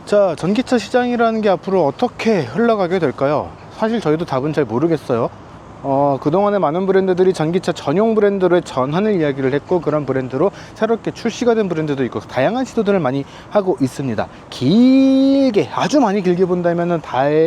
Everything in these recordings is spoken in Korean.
자, 전기차 시장이라는 게 앞으로 어떻게 흘러가게 될까요? 사실 저희도 답은 잘 모르겠어요. 그동안에 많은 브랜드들이 전기차 전용 브랜드로 전환을 이야기를 했고, 그런 브랜드로 새롭게 출시가 된 브랜드도 있고, 다양한 시도들을 많이 하고 있습니다. 길게, 아주 많이 길게 본다면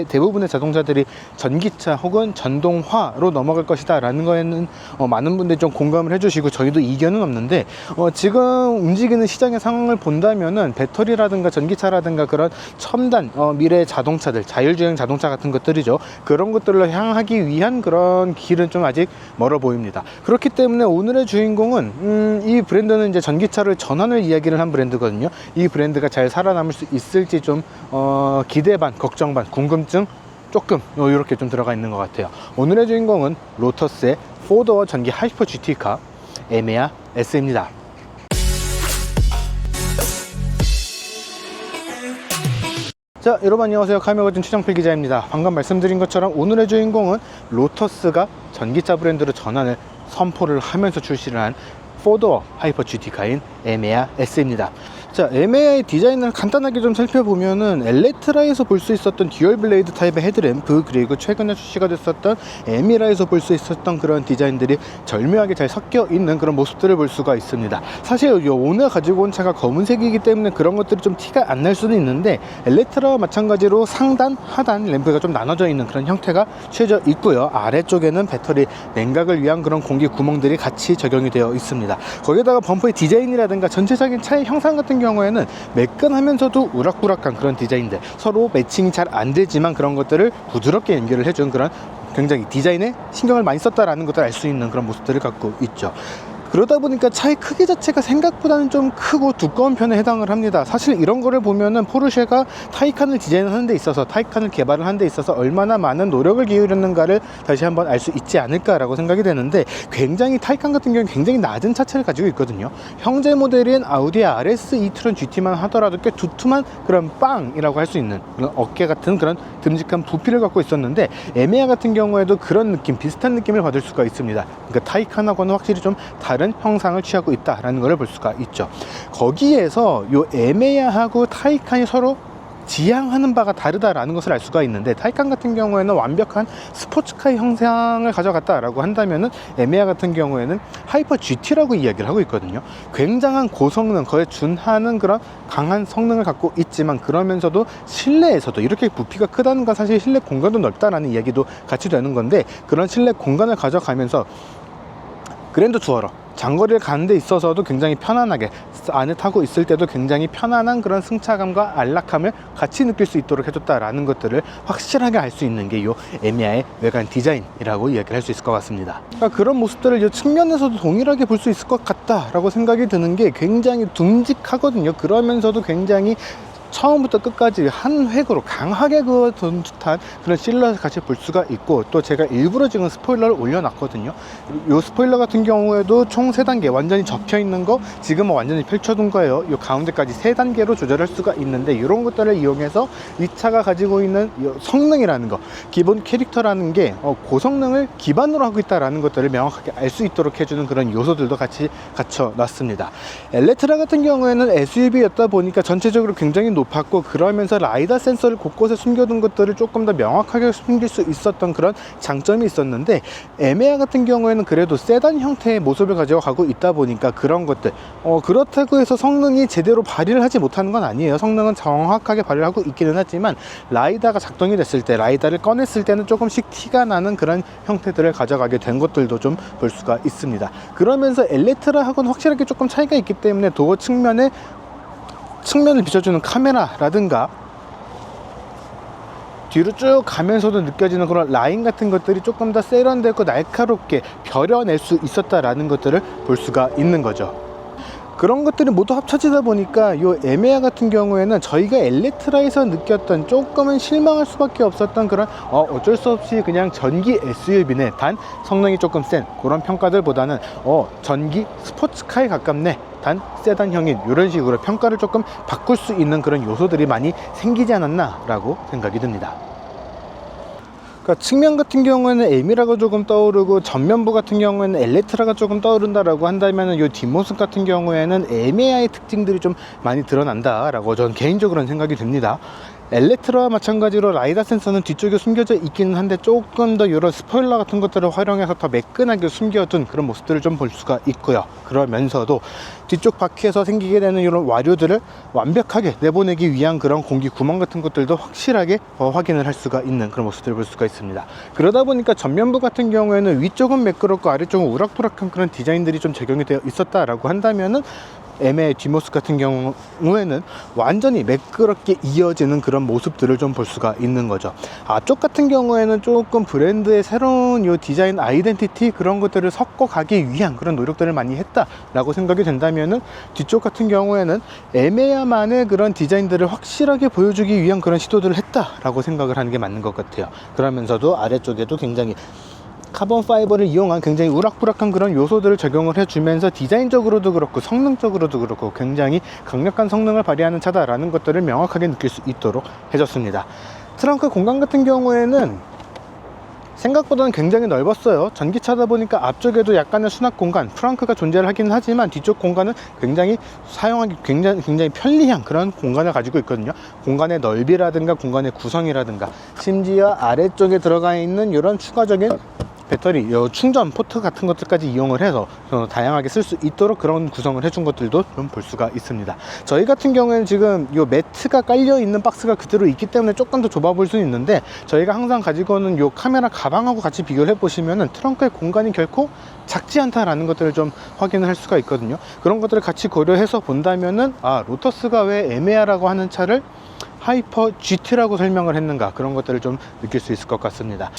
대부분의 자동차들이 전기차 혹은 전동화로 넘어갈 것이다 라는 거에는 많은 분들이 좀 공감을 해주시고, 저희도 이견은 없는데, 지금 움직이는 시장의 상황을 본다면은 배터리라든가 전기차라든가 그런 첨단 미래 자동차들, 자율주행 자동차 같은 것들이죠. 그런 것들을 향하기 위한 그런 길은 좀 아직 멀어 보입니다. 그렇기 때문에 오늘의 주인공은 이 브랜드는 이제 전기차를 전환을 이야기를 한 브랜드거든요. 이 브랜드가 잘 살아남을 수 있을지 좀 기대 반, 걱정 반, 궁금증 조금 이렇게 좀 들어가 있는 것 같아요. 오늘의 주인공은 로터스의 4도어 전기 하이퍼 GT카 에메아 S입니다. 자, 여러분 안녕하세요. 카이머거진 최정필 기자입니다. 방금 말씀드린 것처럼 오늘의 주인공은 로터스가 전기차 브랜드로 전환을 선포를 하면서 출시를 한 4도어 하이퍼 GT카인 에메아 S입니다. 자, 에메아의 디자인을 간단하게 좀 살펴보면은 엘레트라에서 볼 수 있었던 듀얼 블레이드 타입의 헤드램프, 그리고 최근에 출시가 됐었던 에미라에서 볼 수 있었던 그런 디자인들이 절묘하게 잘 섞여 있는 그런 모습들을 볼 수가 있습니다. 사실 오늘 가지고 온 차가 검은색이기 때문에 그런 것들이 좀 티가 안 날 수는 있는데, 엘레트라와 마찬가지로 상단, 하단 램프가 좀 나눠져 있는 그런 형태가 취해져 있고요. 아래쪽에는 배터리 냉각을 위한 그런 공기 구멍들이 같이 적용이 되어 있습니다. 거기다가 범퍼의 디자인이라든가 전체적인 차의 형상 같은 경우에는 매끈하면서도 우락부락한 그런 디자인들, 서로 매칭이 잘 안 되지만 그런 것들을 부드럽게 연결을 해준 그런 굉장히 디자인에 신경을 많이 썼다라는 것을 알 수 있는 그런 모습들을 갖고 있죠. 그러다 보니까 차의 크기 자체가 생각보다는 좀 크고 두꺼운 편에 해당을 합니다. 사실 이런 거를 보면은 포르쉐가 타이칸을 디자인하는 데 있어서, 타이칸을 개발을 하는 데 있어서 얼마나 많은 노력을 기울였는가를 다시 한번 알 수 있지 않을까라고 생각이 되는데, 굉장히 타이칸 같은 경우는 굉장히 낮은 차체를 가지고 있거든요. 형제 모델인 아우디의 RS e-tron GT만 하더라도 꽤 두툼한 그런 빵이라고 할 수 있는 그런 어깨 같은 그런 듬직한 부피를 갖고 있었는데, 에메아 같은 경우에도 그런 느낌, 비슷한 느낌을 받을 수가 있습니다. 그러니까 타이칸하고는 확실히 좀 다른 형상을 취하고 있다라는 것을 볼 수가 있죠. 거기에서 요 에메아하고 타이칸이 서로 지향하는 바가 다르다라는 것을 알 수가 있는데, 타이칸 같은 경우에는 완벽한 스포츠카의 형상을 가져갔다라고 한다면은 에메아 같은 경우에는 하이퍼 GT라고 이야기를 하고 있거든요. 굉장한 고성능, 거에 준하는 그런 강한 성능을 갖고 있지만, 그러면서도 실내에서도 이렇게 부피가 크다는 건 사실 실내 공간도 넓다라는 이야기도 같이 되는 건데, 그런 실내 공간을 가져가면서 그랜드 투어러 장거리를 가는 데 있어서도 굉장히 편안하게, 안에 타고 있을 때도 굉장히 편안한 그런 승차감과 안락함을 같이 느낄 수 있도록 해줬다라는 것들을 확실하게 알 수 있는 게 이 에메아의 외관 디자인이라고 이야기를 할 수 있을 것 같습니다. 그러니까 그런 모습들을 이 측면에서도 동일하게 볼 수 있을 것 같다라고 생각이 드는 게, 굉장히 듬직하거든요. 그러면서도 굉장히 처음부터 끝까지 한 획으로 강하게 그어둔 듯한 그런 실루엣을 같이 볼 수가 있고, 또 제가 일부러 지금 스포일러를 올려놨거든요. 이 스포일러 같은 경우에도 총 3단계 완전히 접혀있는 거 지금은 완전히 펼쳐둔 거예요. 이 가운데까지 3단계로 조절할 수가 있는데, 이런 것들을 이용해서 이 차가 가지고 있는 성능이라는 거, 기본 캐릭터라는 게 고성능을 기반으로 하고 있다는 것들을 명확하게 알 수 있도록 해주는 그런 요소들도 같이 갖춰놨습니다. 엘레트라 같은 경우에는 SUV였다 보니까 전체적으로 굉장히 높았고, 그러면서 라이다 센서를 곳곳에 숨겨둔 것들을 조금 더 명확하게 숨길 수 있었던 그런 장점이 있었는데, 에메아 같은 경우에는 그래도 세단 형태의 모습을 가져가고 있다 보니까 그런 것들, 그렇다고 해서 성능이 제대로 발휘를 하지 못하는 건 아니에요. 성능은 정확하게 발휘를 하고 있기는 하지만, 라이다가 작동이 됐을 때, 라이다를 꺼냈을 때는 조금씩 티가 나는 그런 형태들을 가져가게 된 것들도 좀 볼 수가 있습니다. 그러면서 엘레트라하고는 확실하게 조금 차이가 있기 때문에, 도어 측면을 비춰주는 카메라라든가 뒤로 쭉 가면서도 느껴지는 그런 라인 같은 것들이 조금 더 세련되고 날카롭게 벼려낼 수 있었다라는 것들을 볼 수가 있는 거죠. 그런 것들이 모두 합쳐지다 보니까 이 에메아 같은 경우에는 저희가 엘레트라에서 느꼈던 조금은 실망할 수밖에 없었던 그런 어쩔 수 없이 그냥 전기 SUV네, 단 성능이 조금 센 그런 평가들보다는 전기 스포츠카에 가깝네, 단 세단형인, 이런 식으로 평가를 조금 바꿀 수 있는 그런 요소들이 많이 생기지 않았나 라고 생각이 듭니다. 그러니까 측면 같은 경우에는 에미라가 조금 떠오르고 전면부 같은 경우에는 엘레트라가 조금 떠오른다라고 한다면 이 뒷모습 같은 경우에는 에메아의 특징들이 좀 많이 드러난다라고 저는 개인적으로는 생각이 듭니다. 엘레트라와 마찬가지로 라이다 센서는 뒤쪽에 숨겨져 있기는 한데 조금 더 이런 스포일러 같은 것들을 활용해서 더 매끈하게 숨겨둔 그런 모습들을 좀 볼 수가 있고요. 그러면서도 뒤쪽 바퀴에서 생기게 되는 이런 와류들을 완벽하게 내보내기 위한 그런 공기 구멍 같은 것들도 확실하게 확인을 할 수가 있는 그런 모습들을 볼 수가 있습니다. 그러다 보니까 전면부 같은 경우에는 위쪽은 매끄럽고 아래쪽은 우락부락한 그런 디자인들이 좀 적용이 되어 있었다라고 한다면은 에메의 뒷모습 같은 경우에는 완전히 매끄럽게 이어지는 그런 모습들을 좀 볼 수가 있는 거죠. 앞쪽 같은 경우에는 조금 브랜드의 새로운 요 디자인 아이덴티티 그런 것들을 섞어가기 위한 그런 노력들을 많이 했다라고 생각이 된다면은 뒤쪽 같은 경우에는 에메야만의 그런 디자인들을 확실하게 보여주기 위한 그런 시도들을 했다라고 생각을 하는 게 맞는 것 같아요. 그러면서도 아래쪽에도 굉장히 카본 파이버를 이용한 굉장히 우락부락한 그런 요소들을 적용을 해주면서 디자인적으로도 그렇고 성능적으로도 그렇고 굉장히 강력한 성능을 발휘하는 차다라는 것들을 명확하게 느낄 수 있도록 해줬습니다. 트렁크 공간 같은 경우에는 생각보다는 굉장히 넓었어요. 전기차다 보니까 앞쪽에도 약간의 수납 공간, 트렁크가 존재를 하긴 하지만 뒤쪽 공간은 굉장히 사용하기 굉장히 편리한 그런 공간을 가지고 있거든요. 공간의 넓이라든가 공간의 구성이라든가 심지어 아래쪽에 들어가 있는 이런 추가적인 배터리, 충전 포트 같은 것들까지 이용을 해서 다양하게 쓸 수 있도록 그런 구성을 해준 것들도 좀 볼 수가 있습니다. 저희 같은 경우에는 지금 이 매트가 깔려 있는 박스가 그대로 있기 때문에 조금 더 좁아 보일 수는 있는데 저희가 항상 가지고 오는 이 카메라 가방하고 같이 비교를 해 보시면은 트렁크의 공간이 결코 작지 않다라는 것들을 좀 확인을 할 수가 있거든요. 그런 것들을 같이 고려해서 본다면은 로터스가 왜 에메아라고 하는 차를 하이퍼 GT라고 설명을 했는가, 그런 것들을 좀 느낄 수 있을 것 같습니다.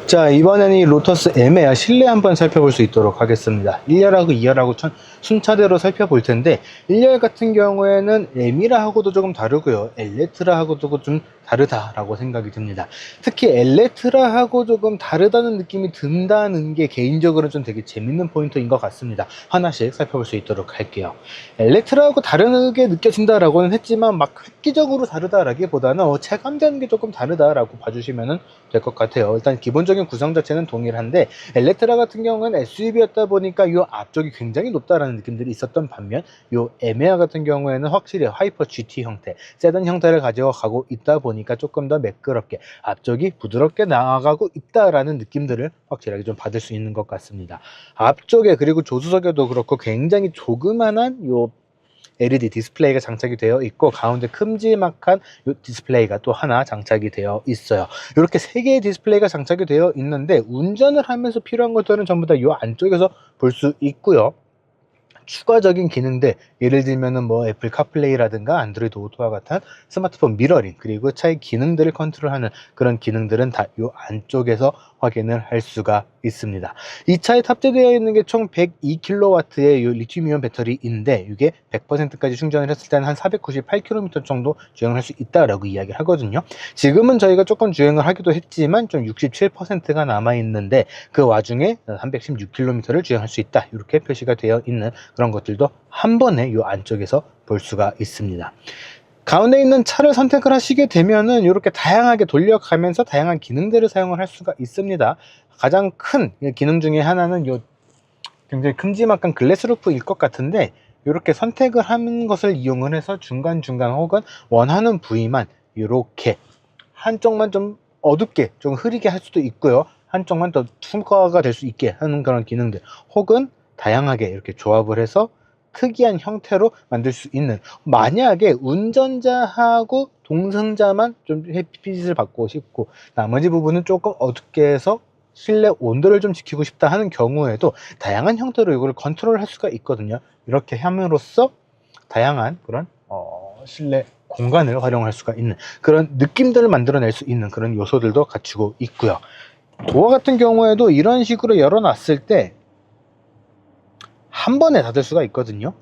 자, 이번에는 이 로터스 에메아 실내 한번 살펴볼 수 있도록 하겠습니다. 1열하고 2열하고 순차대로 살펴볼 텐데 1열 같은 경우에는 에미라하고도 조금 다르고요, 엘레트라하고도 좀 다르다라고 생각이 듭니다. 특히 엘레트라하고 조금 다르다는 느낌이 든다는 게 개인적으로 좀 되게 재밌는 포인트인 것 같습니다. 하나씩 살펴볼 수 있도록 할게요. 엘레트라하고 다르게 느껴진다라고는 했지만 막 획기적으로 다르다라기보다는 체감되는 게 조금 다르다라고 봐주시면 될 것 같아요. 일단 기본적인 구성 자체는 동일한데 엘레트라 같은 경우는 SUV였다 보니까 이 앞쪽이 굉장히 높다라는 느낌들이 있었던 반면 이 에메아 같은 경우에는 확실히 하이퍼 GT 형태, 세단 형태를 가져가고 있다 보니까 조금 더 매끄럽게 앞쪽이 부드럽게 나아가고 있다라는 느낌들을 확실하게 좀 받을 수 있는 것 같습니다. 앞쪽에 그리고 조수석에도 그렇고 굉장히 조그만한 요 LED 디스플레이가 장착이 되어 있고 가운데 큼지막한 이 디스플레이가 또 하나 장착이 되어 있어요. 이렇게 3개의 디스플레이가 장착이 되어 있는데 운전을 하면서 필요한 것들은 전부 다 이 안쪽에서 볼 수 있고요. 추가적인 기능들, 예를 들면은 뭐 애플 카플레이라든가 안드로이드 오토와 같은 스마트폰 미러링, 그리고 차의 기능들을 컨트롤하는 그런 기능들은 다 이 안쪽에서 확인을 할 수가 있습니다. 이 차에 탑재되어 있는 게 총 102kW의 리튬이온 배터리인데 이게 100%까지 충전을 했을 때는 한 498km 정도 주행을 할 수 있다라고 이야기를 하거든요. 지금은 저희가 조금 주행을 하기도 했지만 좀 67%가 남아 있는데 그 와중에 316km를 주행할 수 있다, 이렇게 표시가 되어 있는 그런 것들도 한 번에 이 안쪽에서 볼 수가 있습니다. 가운데 있는 차를 선택을 하시게 되면은 이렇게 다양하게 돌려가면서 다양한 기능들을 사용을 할 수가 있습니다. 가장 큰 기능 중에 하나는 요 굉장히 큼지막한 글래스 루프일 것 같은데 이렇게 선택을 하는 것을 이용을 해서 중간중간 혹은 원하는 부위만 이렇게 한쪽만 좀 어둡게 좀 흐리게 할 수도 있고요, 한쪽만 더 투과가 될 수 있게 하는 그런 기능들, 혹은 다양하게 이렇게 조합을 해서 특이한 형태로 만들 수 있는, 만약에 운전자하고 동승자만 좀 햇빛을 받고 싶고 나머지 부분은 조금 어둡게 해서 실내 온도를 좀 지키고 싶다 하는 경우에도 다양한 형태로 이걸 컨트롤 할 수가 있거든요. 이렇게 함으로써 다양한 그런 실내 공간을 활용할 수가 있는 그런 느낌들을 만들어낼 수 있는 그런 요소들도 갖추고 있고요. 도어 같은 경우에도 이런 식으로 열어놨을 때 한 번에 닫을 수가 있거든요.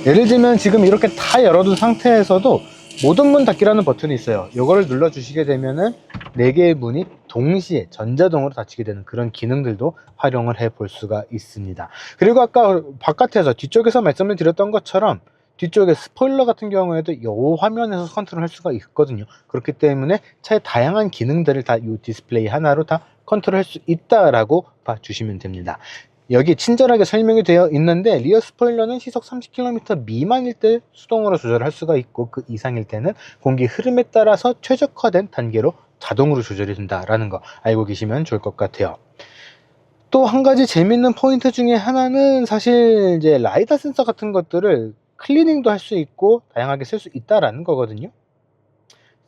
예를 들면 지금 이렇게 다 열어둔 상태에서도 모든 문 닫기라는 버튼이 있어요. 이거를 눌러 주시게 되면은 4개의 문이 동시에 전자동으로 닫히게 되는 그런 기능들도 활용을 해 볼 수가 있습니다. 그리고 아까 바깥에서 뒤쪽에서 말씀을 드렸던 것처럼 뒤쪽에 스포일러 같은 경우에도 이 화면에서 컨트롤할 수가 있거든요. 그렇기 때문에 차의 다양한 기능들을 다 이 디스플레이 하나로 다 컨트롤할 수 있다라고 봐주시면 됩니다. 여기 친절하게 설명이 되어 있는데, 리어 스포일러는 시속 30km 미만일 때 수동으로 조절할 수가 있고, 그 이상일 때는 공기 흐름에 따라서 최적화된 단계로 자동으로 조절이 된다라는 거 알고 계시면 좋을 것 같아요. 또 한 가지 재밌는 포인트 중에 하나는 사실 이제 라이다 센서 같은 것들을 클리닝도 할 수 있고 다양하게 쓸 수 있다라는 거거든요.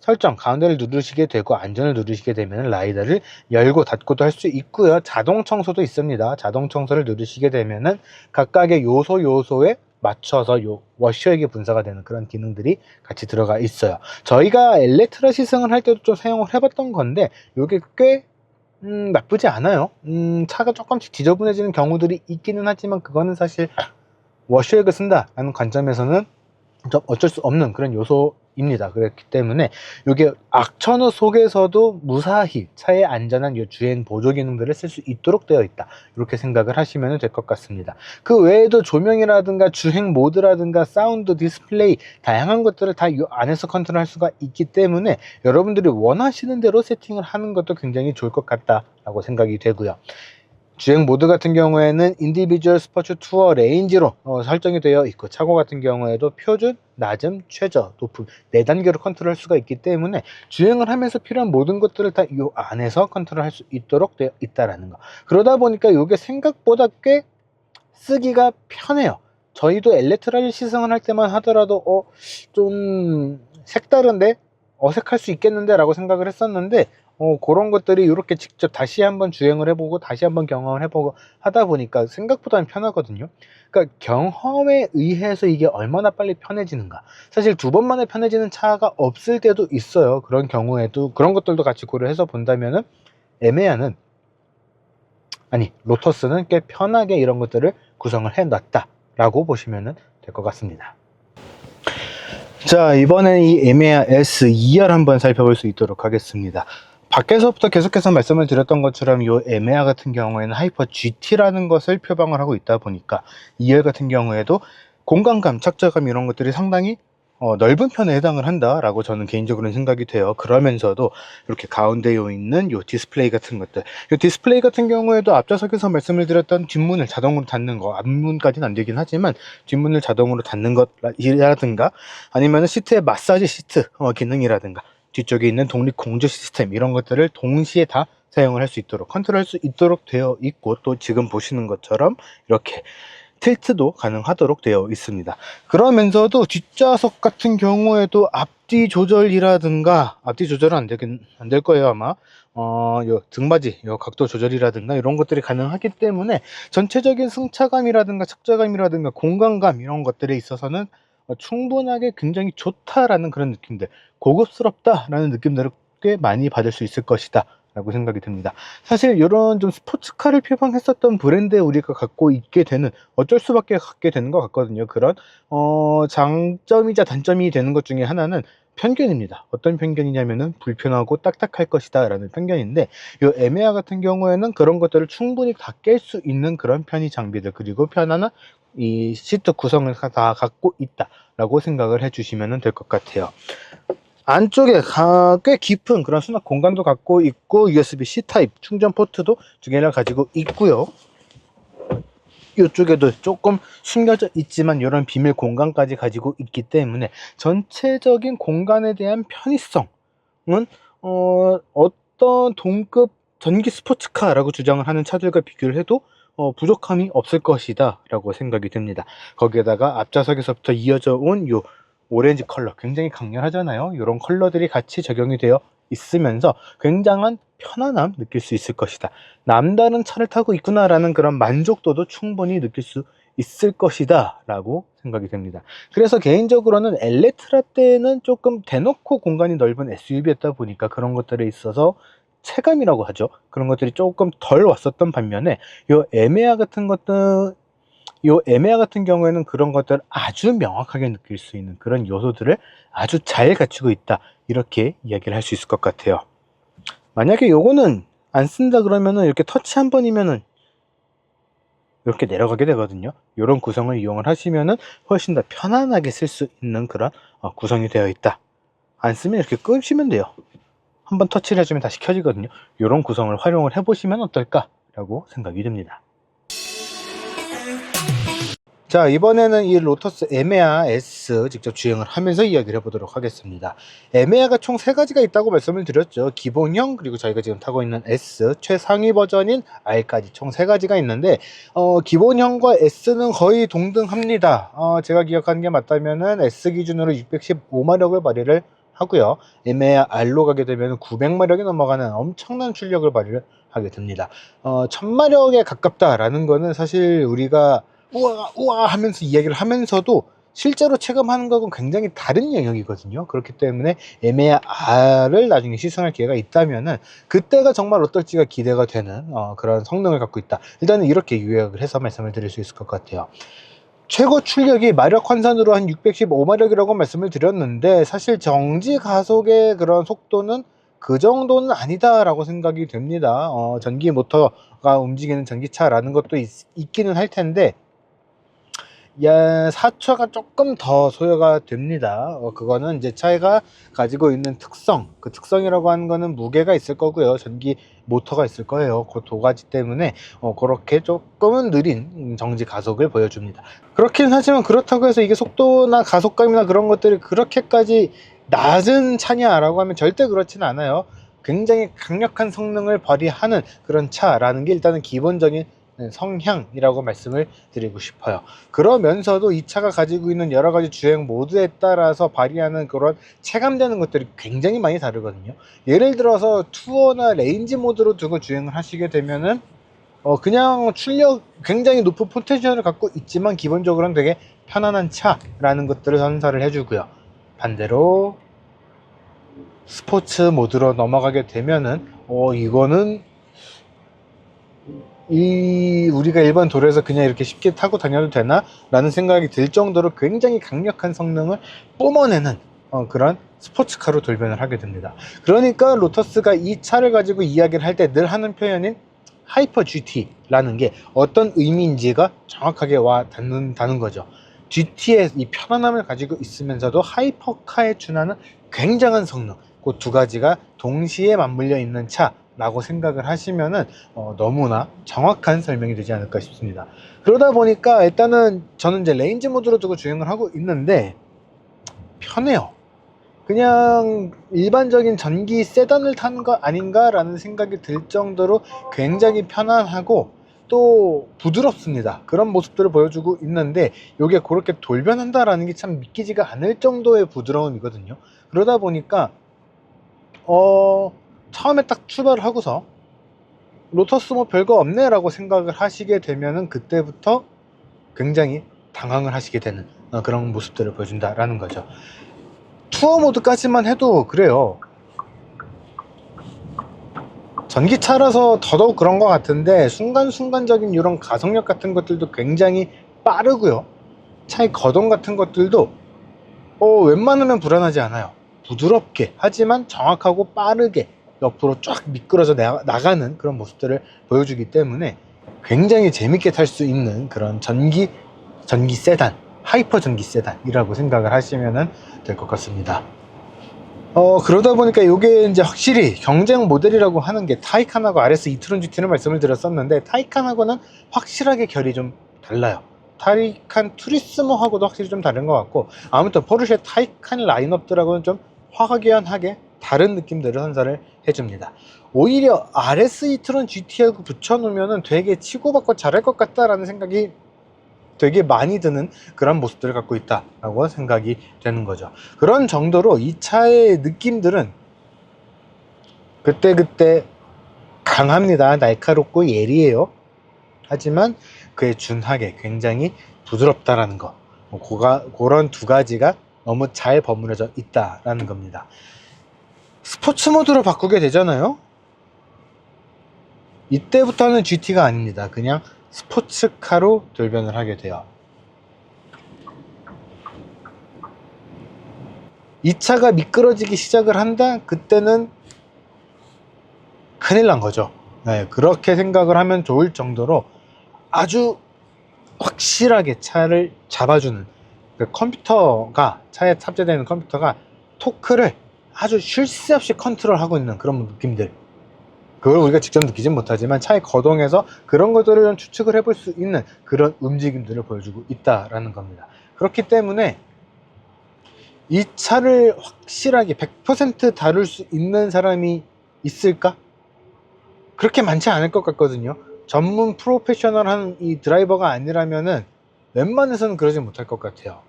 설정 가운데를 누르시게 되고 안전을 누르시게 되면 라이다를 열고 닫고도 할 수 있고요. 자동 청소도 있습니다. 자동 청소를 누르시게 되면은 각각의 요소에 맞춰서 요 워셔액이 분사가 되는 그런 기능들이 같이 들어가 있어요. 저희가 엘렉트라 시승을 할 때도 좀 사용을 해봤던 건데, 요게 꽤 나쁘지 않아요. 차가 조금씩 지저분해지는 경우들이 있기는 하지만, 그거는 사실 워셔액을 쓴다라는 관점에서는 좀 어쩔 수 없는 그런 요소입니다. 그렇기 때문에 이게 악천후 속에서도 무사히 차의 안전한 요 주행 보조 기능들을 쓸 수 있도록 되어 있다, 이렇게 생각을 하시면 될 것 같습니다. 그 외에도 조명이라든가 주행 모드라든가 사운드, 디스플레이 다양한 것들을 다 이 안에서 컨트롤할 수가 있기 때문에 여러분들이 원하시는 대로 세팅을 하는 것도 굉장히 좋을 것 같다라고 생각이 되고요. 주행 모드 같은 경우에는 인디비주얼, 스포츠, 투어, 레인지로 설정이 되어 있고, 차고 같은 경우에도 표준, 낮음, 최저, 높음 4단계로 컨트롤할 수가 있기 때문에 주행을 하면서 필요한 모든 것들을 다 이 안에서 컨트롤할 수 있도록 되어 있다라는 거. 그러다 보니까 이게 생각보다 꽤 쓰기가 편해요. 저희도 엘렉트라를 시승을 할 때만 하더라도 좀 색다른데 어색할 수 있겠는데 라고 생각을 했었는데, 그런 것들이 이렇게 직접 다시 한번 주행을 해보고 다시 한번 경험을 해보고 하다 보니까 생각보다는 편하거든요. 그러니까 경험에 의해서 이게 얼마나 빨리 편해지는가, 사실 2번 만에 편해지는 차가 없을 때도 있어요. 그런 경우에도 그런 것들도 같이 고려해서 본다면은 에메아는, 아니 로터스는 꽤 편하게 이런 것들을 구성을 해 놨다 라고 보시면 될 것 같습니다. 자, 이번엔 이 에메아 S2R 한번 살펴볼 수 있도록 하겠습니다. 밖에서부터 계속해서 말씀을 드렸던 것처럼 이 에메아 같은 경우에는 하이퍼 GT라는 것을 표방을 하고 있다 보니까 2열 같은 경우에도 공간감, 착자감 이런 것들이 상당히 넓은 편에 해당을 한다라고 저는 개인적으로는 생각이 돼요. 그러면서도 이렇게 가운데에 있는 요 디스플레이 같은 것들, 요 디스플레이 같은 경우에도 앞좌석에서 말씀을 드렸던 뒷문을 자동으로 닫는 거, 앞문까지는 안 되긴 하지만 뒷문을 자동으로 닫는 것이라든가, 아니면 시트의 마사지 시트 기능이라든가, 뒤쪽에 있는 독립 공조 시스템 이런 것들을 동시에 다 사용을 할 수 있도록 컨트롤할 수 있도록 되어 있고, 또 지금 보시는 것처럼 이렇게 틸트도 가능하도록 되어 있습니다. 그러면서도 뒷좌석 같은 경우에도 앞뒤 조절이라든가, 앞뒤 조절은 안 될 거예요 아마. 요 등받이 요 각도 조절이라든가 이런 것들이 가능하기 때문에 전체적인 승차감이라든가 착자감이라든가 공간감 이런 것들에 있어서는 충분하게 굉장히 좋다라는 그런 느낌들, 고급스럽다라는 느낌들을 꽤 많이 받을 수 있을 것이다 라고 생각이 듭니다. 사실 이런 좀 스포츠카를 표방했었던 브랜드에 우리가 갖고 있게 되는, 어쩔 수밖에 갖게 되는 것 같거든요. 그런 장점이자 단점이 되는 것 중에 하나는 편견입니다. 어떤 편견이냐면은 불편하고 딱딱할 것이다 라는 편견인데, 이 에메아 같은 경우에는 그런 것들을 충분히 다 깰 수 있는 그런 편의 장비들, 그리고 편안한 이 시트 구성을 다 갖고 있다 라고 생각을 해 주시면 될 것 같아요. 안쪽에 꽤 깊은 그런 수납 공간도 갖고 있고, USB-C 타입 충전 포트도 2개나 가지고 있고요. 이쪽에도 조금 숨겨져 있지만 이런 비밀 공간까지 가지고 있기 때문에 전체적인 공간에 대한 편의성은 어떤 동급 전기 스포츠카라고 주장을 하는 차들과 비교를 해도 부족함이 없을 것이다 라고 생각이 됩니다. 거기에다가 앞좌석에서부터 이어져 온 요 오렌지 컬러 굉장히 강렬하잖아요. 이런 컬러들이 같이 적용이 되어 있으면서 굉장한 편안함 느낄 수 있을 것이다, 남다른 차를 타고 있구나 라는 그런 만족도도 충분히 느낄 수 있을 것이다 라고 생각이 됩니다. 그래서 개인적으로는 엘렉트라 때는 조금 대놓고 공간이 넓은 SUV였다 보니까 그런 것들에 있어서 체감이라고 하죠, 그런 것들이 조금 덜 왔었던 반면에 요 에메아 같은 경우에는 그런 것들을 아주 명확하게 느낄 수 있는 그런 요소들을 아주 잘 갖추고 있다, 이렇게 이야기를 할 수 있을 것 같아요. 만약에 요거는 안 쓴다 그러면은 이렇게 터치 한 번이면은 이렇게 내려가게 되거든요. 이런 구성을 이용을 하시면은 훨씬 더 편안하게 쓸 수 있는 그런 구성이 되어 있다. 안 쓰면 이렇게 끄시면 돼요. 한번 터치를 해주면 다시 켜지거든요. 이런 구성을 활용을 해보시면 어떨까 라고 생각이 듭니다. 자, 이번에는 이 로터스 에메아 S 직접 주행을 하면서 이야기를 해보도록 하겠습니다. 에메아가 총 3가지가 있다고 말씀을 드렸죠. 기본형, 그리고 저희가 지금 타고 있는 S, 최상위 버전인 R까지 총 3가지가 있는데 기본형과 S는 거의 동등합니다. 제가 기억하는 게 맞다면은 S 기준으로 615마력을 발휘를 하고요. 에메아 R로 가게 되면 900마력이 넘어가는 엄청난 출력을 발휘를 하게 됩니다. 1000마력에 가깝다라는 거는 사실 우리가 우와 우와 하면서 이야기를 하면서도 실제로 체감하는 것은 굉장히 다른 영역이거든요. 그렇기 때문에 에메아 R을 나중에 시승할 기회가 있다면은 그때가 정말 어떨지가 기대가 되는 그런 성능을 갖고 있다. 일단은 이렇게 요약을 해서 말씀을 드릴 수 있을 것 같아요. 최고 출력이 마력 환산으로 한 615마력이라고 말씀을 드렸는데 사실 정지 가속의 그런 속도는 그 정도는 아니다라고 생각이 됩니다. 전기 모터가 움직이는 전기차라는 것도 있기는 할 텐데 4초가 조금 더 소요가 됩니다. 그거는 이제 차가 가지고 있는 특성, 그 특성이라고 하는 거는 무게가 있을 거고요. 전기 모터가 있을 거예요. 그 두 가지 때문에 그렇게 조금은 느린 정지 가속을 보여줍니다. 그렇긴 하지만 그렇다고 해서 이게 속도나 가속감이나 그런 것들이 그렇게까지 낮은 차냐라고 하면 절대 그렇진 않아요. 굉장히 강력한 성능을 발휘하는 그런 차라는 게 일단은 기본적인 성향이라고 말씀을 드리고 싶어요. 그러면서도 이 차가 가지고 있는 여러 가지 주행 모드에 따라서 발휘하는 그런 체감되는 것들이 굉장히 많이 다르거든요. 예를 들어서 투어나 레인지 모드로 두고 주행을 하시게 되면은 그냥 출력 굉장히 높은 포텐셜을 갖고 있지만 기본적으로는 되게 편안한 차라는 것들을 선사를 해주고요. 반대로 스포츠 모드로 넘어가게 되면은 이거는 우리가 일반 도로에서 그냥 이렇게 쉽게 타고 다녀도 되나? 라는 생각이 들 정도로 굉장히 강력한 성능을 뿜어내는 그런 스포츠카로 돌변을 하게 됩니다. 그러니까 로터스가 이 차를 가지고 이야기를 할 때 늘 하는 표현인 하이퍼 GT라는 게 어떤 의미인지가 정확하게 와 닿는다는 거죠. GT의 이 편안함을 가지고 있으면서도 하이퍼카에 준하는 굉장한 성능, 그 두 가지가 동시에 맞물려 있는 차라고 생각을 하시면은 너무나 정확한 설명이 되지 않을까 싶습니다. 그러다 보니까 일단은 저는 이제 레인지 모드로 두고 주행을 하고 있는데 편해요. 그냥 일반적인 전기 세단을 타는 거 아닌가 라는 생각이 들 정도로 굉장히 편안하고 또 부드럽습니다. 그런 모습들을 보여주고 있는데 이게 그렇게 돌변한다라는 게 참 믿기지가 않을 정도의 부드러움이거든요. 그러다 보니까 처음에 딱 출발을 하고서 로터스 뭐 별거 없네 라고 생각을 하시게 되면은 그때부터 굉장히 당황을 하시게 되는 그런 모습들을 보여준다라는 거죠. 투어 모드까지만 해도 그래요. 전기차라서 더더욱 그런 것 같은데 순간순간적인 이런 가속력 같은 것들도 굉장히 빠르고요. 차의 거동 같은 것들도 웬만하면 불안하지 않아요. 부드럽게 하지만 정확하고 빠르게 옆으로 쫙 미끄러져 나가는 그런 모습들을 보여주기 때문에 굉장히 재밌게 탈 수 있는 그런 전기 세단, 하이퍼 전기 세단이라고 생각을 하시면 될 것 같습니다. 그러다 보니까 이게 이제 확실히 경쟁 모델이라고 하는 게 타이칸하고 RS e-tron GT는 말씀을 드렸었는데 타이칸하고는 확실하게 결이 좀 달라요. 타이칸 투리스모하고도 확실히 좀 다른 것 같고 아무튼 포르쉐 타이칸 라인업들하고는 좀 확연하게 다른 느낌들을 선사를 해줍니다. 오히려 RS e-tron GT하고 붙여놓으면 되게 치고받고 잘할 것 같다라는 생각이 되게 많이 드는 그런 모습들을 갖고 있다라고 생각이 되는 거죠. 그런 정도로 이 차의 느낌들은 그때그때 강합니다. 날카롭고 예리해요. 하지만 그에 준하게 굉장히 부드럽다라는 거, 그런 두 가지가 너무 잘 버무려져 있다라는 겁니다. 스포츠 모드로 바꾸게 되잖아요. 이때부터는 GT가 아닙니다. 그냥 스포츠카로 돌변을 하게 돼요. 이 차가 미끄러지기 시작을 한다? 그때는 큰일 난 거죠. 네, 그렇게 생각을 하면 좋을 정도로 아주 확실하게 차를 잡아주는 그 컴퓨터가, 차에 탑재되는 컴퓨터가 토크를 아주 쉴 새 없이 컨트롤하고 있는 그런 느낌들, 그걸 우리가 직접 느끼진 못하지만 차의 거동에서 그런 것들을 좀 추측을 해볼 수 있는 그런 움직임들을 보여주고 있다라는 겁니다. 그렇기 때문에 이 차를 확실하게 100% 다룰 수 있는 사람이 있을까? 그렇게 많지 않을 것 같거든요. 전문 프로페셔널한 이 드라이버가 아니라면은 웬만해서는 그러지 못할 것 같아요.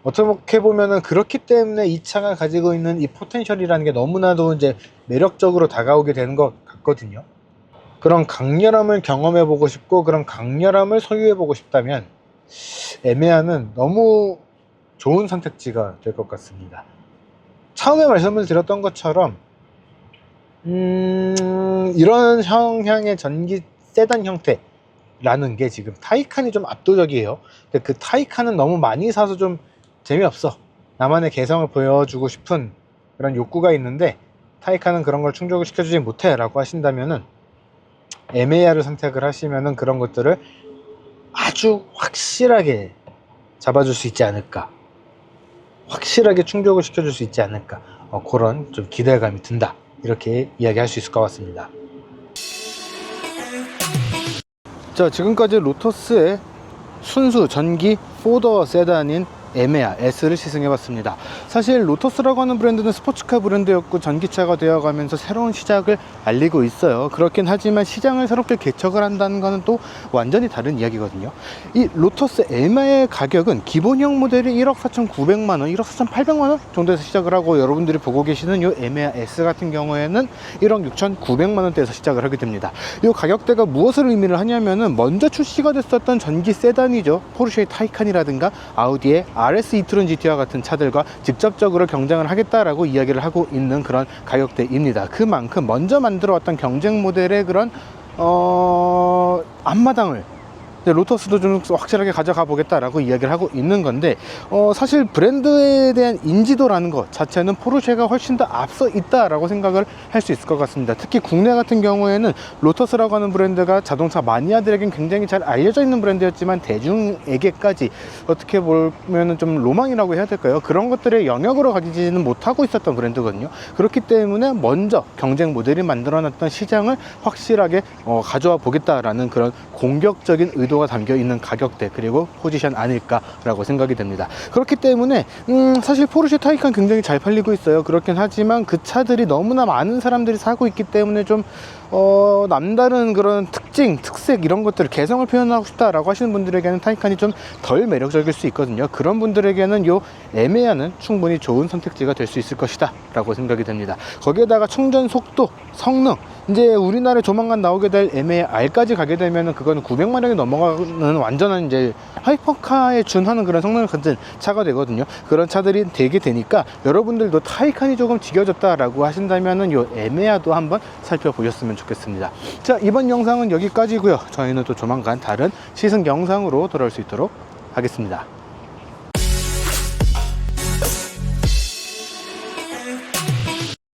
어떻게 보면은 그렇기 때문에 이 차가 가지고 있는 이 포텐셜이라는 게 너무나도 이제 매력적으로 다가오게 되는 것 같거든요. 그런 강렬함을 경험해 보고 싶고 그런 강렬함을 소유해 보고 싶다면 에메아는 너무 좋은 선택지가 될 것 같습니다. 처음에 말씀을 드렸던 것처럼 이런 형향의 전기 세단 형태라는 게 지금 타이칸이 좀 압도적이에요. 근데 그 타이칸은 너무 많이 사서 좀 재미없어, 나만의 개성을 보여주고 싶은 그런 욕구가 있는데 타이칸은 그런 걸 충족을 시켜주지 못해 라고 하신다면은 에메야를 선택을 하시면은 그런 것들을 아주 확실하게 잡아줄 수 있지 않을까, 확실하게 충족을 시켜줄 수 있지 않을까, 그런 좀 기대감이 든다, 이렇게 이야기할 수 있을 것 같습니다. 자, 지금까지 로터스의 순수 전기 4도어 세단인 에메아 S를 시승해봤습니다. 사실 로터스라고 하는 브랜드는 스포츠카 브랜드였고 전기차가 되어가면서 새로운 시작을 알리고 있어요. 그렇긴 하지만 시장을 새롭게 개척을 한다는 것은 또 완전히 다른 이야기거든요. 이 로터스 에메아의 가격은 기본형 모델이 1억 4,900만원, 1억 4,800만원 정도에서 시작을 하고, 여러분들이 보고 계시는 이 에메아 S 같은 경우에는 1억 6,900만원대에서 시작을 하게 됩니다. 이 가격대가 무엇을 의미를 하냐면은 먼저 출시가 됐었던 전기 세단이죠. 포르쉐의 타이칸이라든가 아우디의 RS e-tron GT와 같은 차들과 직접적으로 경쟁을 하겠다라고 이야기를 하고 있는 그런 가격대입니다. 그만큼 먼저 만들어왔던 경쟁 모델의 그런 앞마당을 로터스도 좀 확실하게 가져가 보겠다라고 이야기를 하고 있는 건데, 사실 브랜드에 대한 인지도라는 것 자체는 포르쉐가 훨씬 더 앞서 있다라고 생각을 할 수 있을 것 같습니다. 특히 국내 같은 경우에는 로터스라고 하는 브랜드가 자동차 마니아들에겐 굉장히 잘 알려져 있는 브랜드였지만 대중에게까지 어떻게 보면 좀 로망이라고 해야 될까요? 그런 것들의 영역으로 가지지는 못하고 있었던 브랜드거든요. 그렇기 때문에 먼저 경쟁 모델이 만들어놨던 시장을 확실하게 가져와 보겠다라는 그런 공격적인 의도가 담겨 있는 가격대 그리고 포지션 아닐까라고 생각이 됩니다. 그렇기 때문에 사실 포르쉐 타이칸 굉장히 잘 팔리고 있어요. 그렇긴 하지만 그 차들이 너무나 많은 사람들이 사고 있기 때문에 좀 남다른 그런 특징, 특색 이런 것들을 개성을 표현하고 싶다라고 하시는 분들에게는 타이칸이 좀 덜 매력적일 수 있거든요. 그런 분들에게는 요 에메아는 충분히 좋은 선택지가 될 수 있을 것이다 라고 생각이 됩니다. 거기에다가 충전 속도, 성능, 이제 우리나라에 조만간 나오게 될 에메아 R까지 가게 되면은 그거는 900마력이 넘어가는 완전한 이제 하이퍼카에 준하는 그런 성능을 가진 차가 되거든요. 그런 차들이 되게 되니까 여러분들도 타이칸이 조금 지겨졌다라고 하신다면은 요 에메아도 한번 살펴보셨으면 좋겠습니다. 자, 이번 영상은 여기까지고요. 저희는 또 조만간 다른 시승 영상으로 돌아올 수 있도록 하겠습니다.